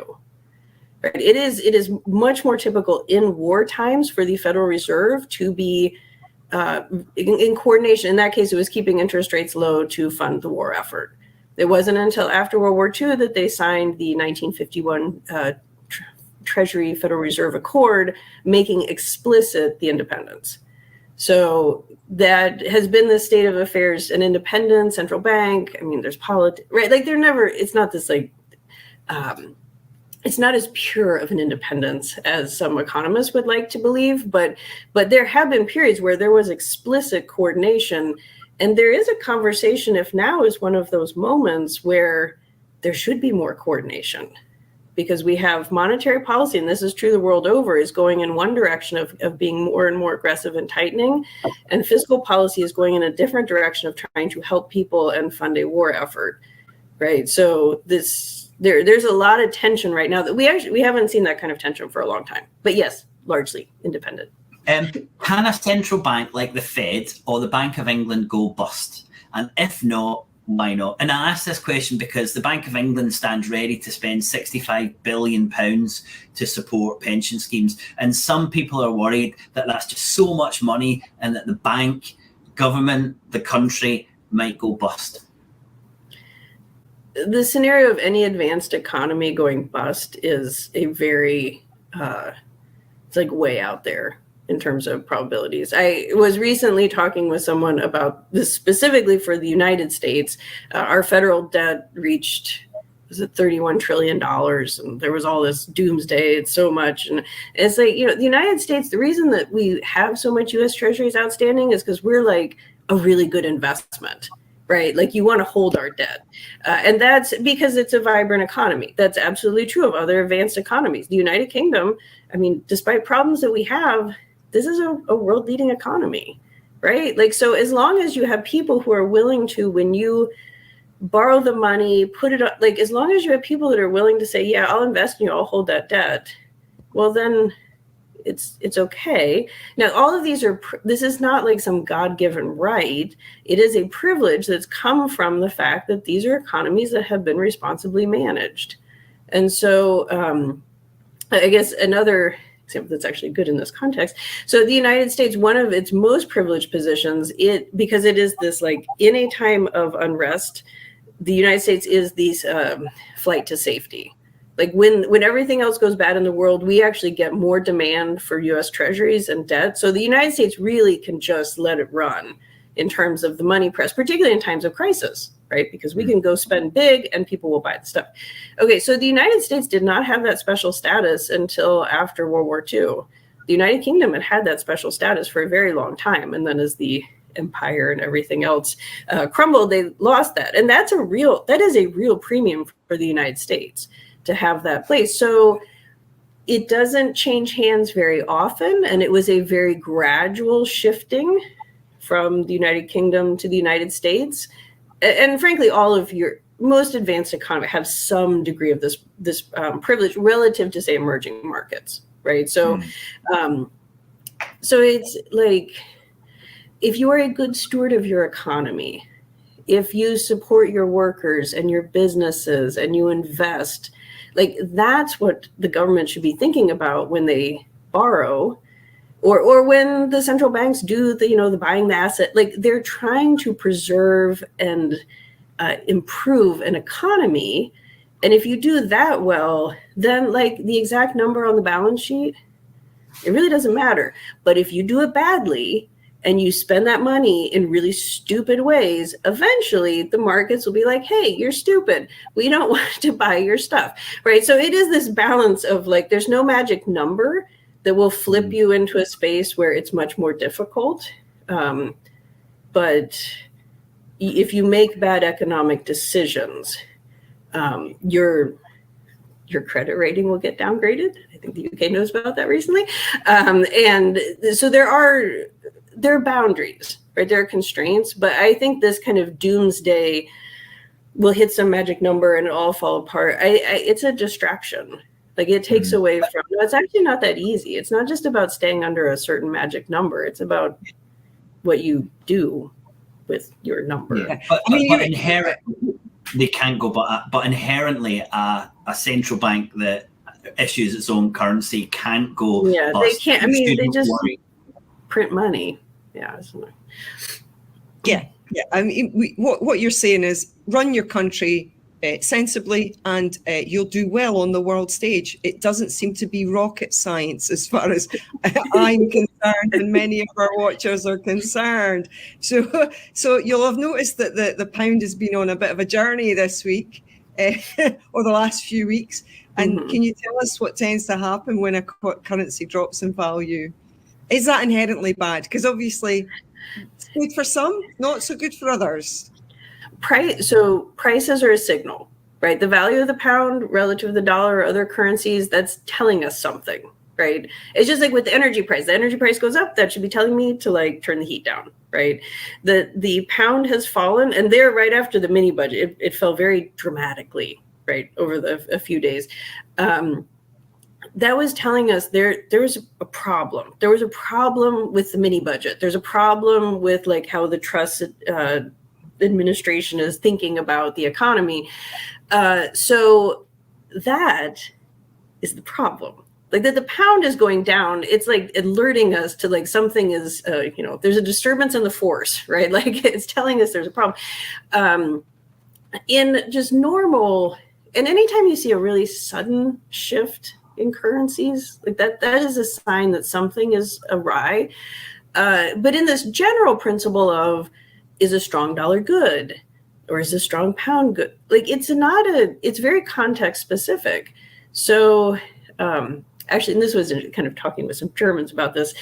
Right? It is much more typical in war times for the Federal Reserve to be in coordination. In that case, it was keeping interest rates low to fund the war effort. It wasn't until after World War II that they signed the 1951 Treasury Federal Reserve Accord, making explicit the independence. So that has been the state of affairs, an independent central bank. I mean, there's politics, right? Like it's not this it's not as pure of an independence as some economists would like to believe, but there have been periods where there was explicit coordination, and there is a conversation if now is one of those moments where there should be more coordination. Because we have monetary policy, and this is true the world over, is going in one direction of being more and more aggressive and tightening, and fiscal policy is going in a different direction of trying to help people and fund a war effort, right? So there's a lot of tension right now that we haven't seen that kind of tension for a long time. But yes, largely independent. Can a central bank like the Fed or the Bank of England go bust? And if not, why not? And I ask this question because the Bank of England stands ready to spend £65 billion to support pension schemes. And some people are worried that that's just so much money and that the bank, government, the country might go bust. The scenario of any advanced economy going bust is a very, it's like way out there in terms of probabilities. I was recently talking with someone about this specifically for the United States. Our federal debt reached, was it $31 trillion? And there was all this doomsday, it's so much. And it's like, the United States, the reason that we have so much US Treasuries outstanding is because we're like a really good investment. right? Like you want to hold our debt. And that's because it's a vibrant economy. That's absolutely true of other advanced economies. The United Kingdom, I mean, despite problems that we have, this is a world leading economy, right? Like, so as long as you have people who are willing to, when you borrow the money, put it up, like as long as you have people that are willing to say, yeah, I'll invest in you, I'll hold that debt, well, then it's okay. Now, all of these are, this is not like some God-given right. It is a privilege that's come from the fact that these are economies that have been responsibly managed. And so I guess another example that's actually good in this context. So the United States, one of its most privileged positions, because it is this like in a time of unrest, the United States is these flight to safety. Like when everything else goes bad in the world, we actually get more demand for US treasuries and debt. So the United States really can just let it run in terms of the money press, particularly in times of crisis, right? Because we can go spend big and people will buy the stuff. Okay, so the United States did not have that special status until after World War II. The United Kingdom had had that special status for a very long time. And then as the empire and everything else crumbled, they lost that. And that is a real premium for the United States to have that place. So it doesn't change hands very often. And it was a very gradual shifting from the United Kingdom to the United States. And frankly, all of your most advanced economies have some degree of this privilege relative to, say, emerging markets, right? So, so it's like, if you are a good steward of your economy, if you support your workers and your businesses and you invest, like that's what the government should be thinking about when they borrow, or when the central banks do the buying the asset. Like they're trying to preserve and improve an economy. And if you do that well, then like the exact number on the balance sheet, it really doesn't matter. But if you do it badly and you spend that money in really stupid ways, eventually the markets will be like, hey, you're stupid. We don't want to buy your stuff, right? So it is this balance of like, there's no magic number that will flip you into a space where it's much more difficult. But if you make bad economic decisions, your credit rating will get downgraded. I think the UK knows about that recently. And so there are boundaries, right? There are constraints, but I think this kind of doomsday will hit some magic number and it all fall apart. It's a distraction. Like it takes away from, no, it's actually not that easy. It's not just about staying under a certain magic number. It's about what you do with your number. Yeah. But inherently, they can't go, but inherently a central bank that issues its own currency can't go. Yeah, bust. they can't. I mean, they just print money. Yeah. Yeah. I mean, what you're saying is run your country sensibly, and you'll do well on the world stage. It doesn't seem to be rocket science as far as I'm concerned, and many of our watchers are concerned. So you'll have noticed that the pound has been on a bit of a journey this week, or the last few weeks. And can you tell us what tends to happen when a currency drops in value? Is that inherently bad? Because obviously it's good for some, not so good for others. So prices are a signal, right? The value of the pound relative to the dollar or other currencies, that's telling us something, right? It's just like with the energy price. The energy price goes up, that should be telling me to like turn the heat down, right? The pound has fallen, and there right after the mini budget, it fell very dramatically, right, over a few days. That was telling us there's a problem. There was a problem with the mini budget. There's a problem with like how the trust administration is thinking about the economy. So that is the problem. Like that the pound is going down. It's like alerting us to like something is, there's a disturbance in the force, right? Like it's telling us there's a problem. In just normal, and anytime you see a really sudden shift in currencies, like that is a sign that something is awry. But in this general principle of, is a strong dollar good or is a strong pound good? Like it's very context specific. So actually, and this was kind of talking with some Germans about this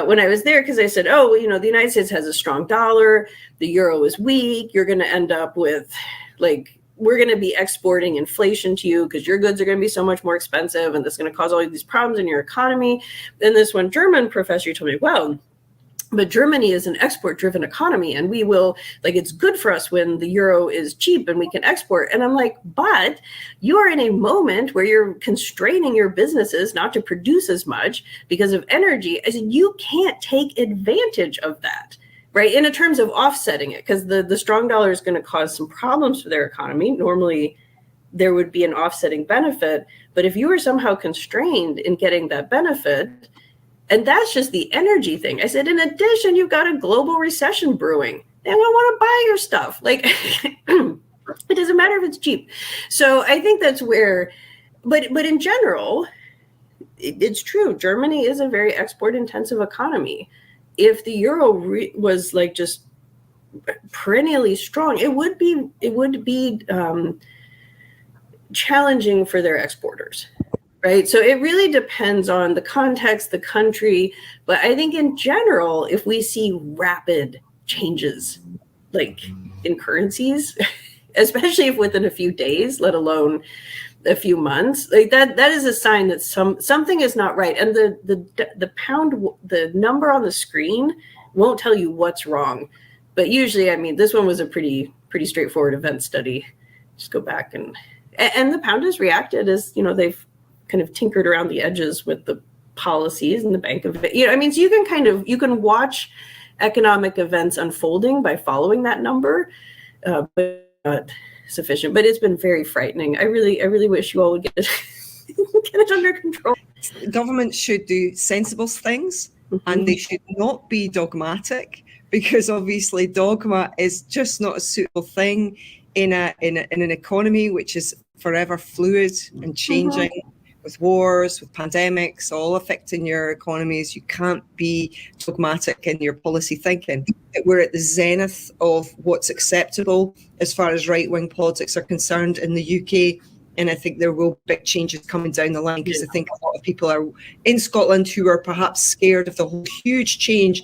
when I was there, because I said, oh, well, you know, the United States has a strong dollar, the euro is weak, you're going to end up with, like, we're going to be exporting inflation to you because your goods are going to be so much more expensive, and that's going to cause all of these problems in your economy. Then this one German professor told me, well, but Germany is an export-driven economy, and we will, like, it's good for us when the euro is cheap and we can export. And I'm like, but you are in a moment where you're constraining your businesses not to produce as much because of energy. I said, you can't take advantage of that, right? In terms of offsetting it, because the strong dollar is going to cause some problems for their economy. Normally, there would be an offsetting benefit. But if you were somehow constrained in getting that benefit, and that's just the energy thing. I said, in addition, you've got a global recession brewing. They don't want to buy your stuff. Like, it doesn't matter if it's cheap. So I think that's where, but in general, it's true. Germany is a very export-intensive economy. If the euro was like just perennially strong, it would be challenging for their exporters. Right. So it really depends on the context, the country. But I think in general, if we see rapid changes, like in currencies, especially if within a few days, let alone a few months, like that is a sign that something is not right. And the pound, the number on the screen won't tell you what's wrong. But usually, I mean, this one was a pretty straightforward event study. Just go back and the pound has reacted as, you know, they've kind of tinkered around the edges with the policies and the Bank of, you know, I mean, so you can watch economic events unfolding by following that number, but not sufficient. But it's been very frightening. I really wish you all would get it under control. Governments should do sensible things, and they should not be dogmatic, because obviously dogma is just not a suitable thing in an economy which is forever fluid and changing. With wars, with pandemics, all affecting your economies. You can't be dogmatic in your policy thinking. We're at the zenith of what's acceptable as far as right-wing politics are concerned in the UK. And I think there will be big changes coming down the line, because I think a lot of people are in Scotland who are perhaps scared of the whole huge change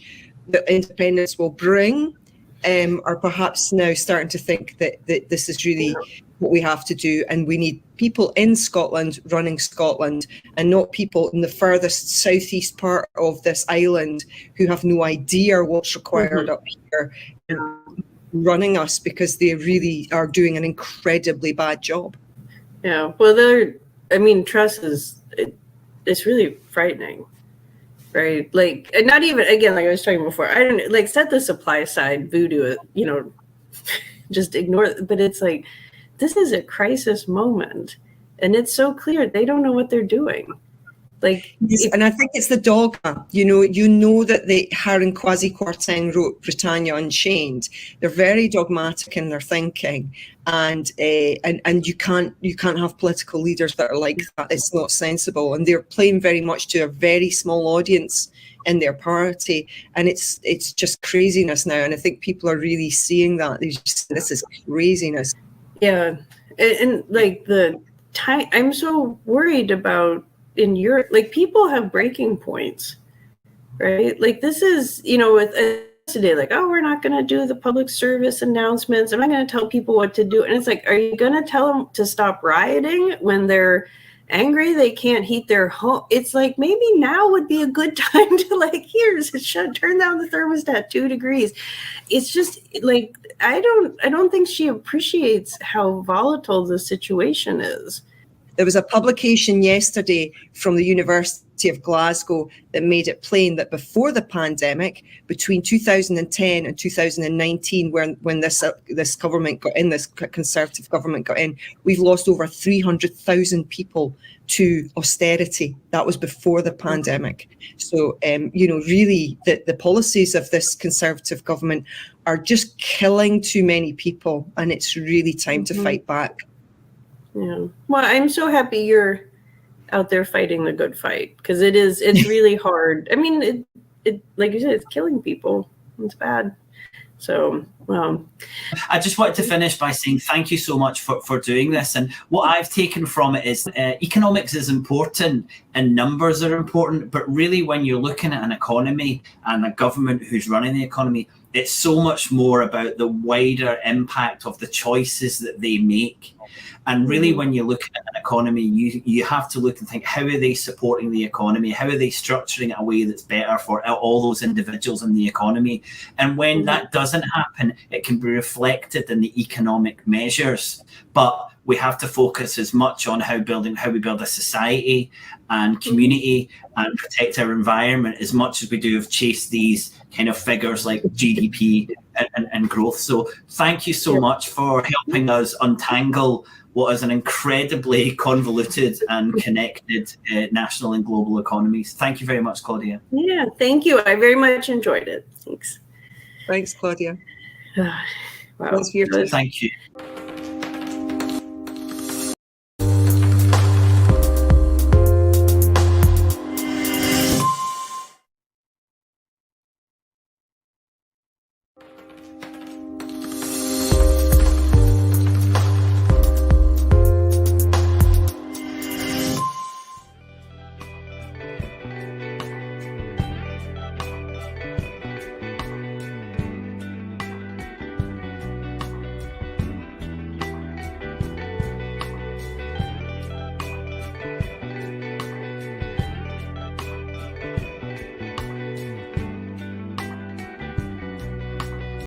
that independence will bring, are perhaps now starting to think that this is really what we have to do, and we need people in Scotland running Scotland, and not people in the furthest southeast part of this island who have no idea what's required up here running us, because they really are doing an incredibly bad job. Yeah, well, trust it's really frightening, right? Like, and not even, again, like I was talking before, I don't, like, set the supply side, voodoo it, you know, just ignore it. But it's like, this is a crisis moment, and it's so clear they don't know what they're doing. Like, and I think it's the dogma. You know that Harren Kwasi Kwarteng wrote Britannia Unchained. They're very dogmatic in their thinking, and you can't have political leaders that are like that. It's not sensible, and they're playing very much to a very small audience in their party, and it's just craziness now. And I think people are really seeing that. This is craziness. Yeah, and like the time, I'm so worried about in Europe. Like, people have breaking points, right? Like, this is, you know, with today, like, oh, we're not going to do the public service announcements. I'm not going to tell people what to do. And it's like, are you going to tell them to stop rioting when they're angry they can't heat their home? It's like, maybe now would be a good time to, like, turn down the thermostat 2 degrees. It's just like, I don't think she appreciates how volatile the situation is. There was a publication yesterday from the University of Glasgow that made it plain that before the pandemic, between 2010 and 2019, when this government got in, this Conservative government got in, we've lost over 300,000 people to austerity. That was before the pandemic. So, really, the policies of this Conservative government are just killing too many people, and it's really time to fight back. Yeah. Well, I'm so happy you're out there fighting the good fight, because it's really hard. I mean, it like you said, it's killing people. It's bad. So, I just wanted to finish by saying thank you so much for doing this. And what I've taken from it is economics is important and numbers are important, but really when you're looking at an economy and a government who's running the economy, it's so much more about the wider impact of the choices that they make. And really, when you look at an economy, you have to look and think, how are they supporting the economy? How are they structuring it a way that's better for all those individuals in the economy? And when that doesn't happen, it can be reflected in the economic measures. But we have to focus as much on how we build a society and community and protect our environment as much as we do of chase these kind of figures like GDP and growth. So thank you so much for helping us untangle what is an incredibly convoluted and connected national and global economies. Thank you very much, Claudia. Yeah, thank you. I very much enjoyed it. Thanks. Thanks, Claudia. Wow. Thanks for your time. Thank you.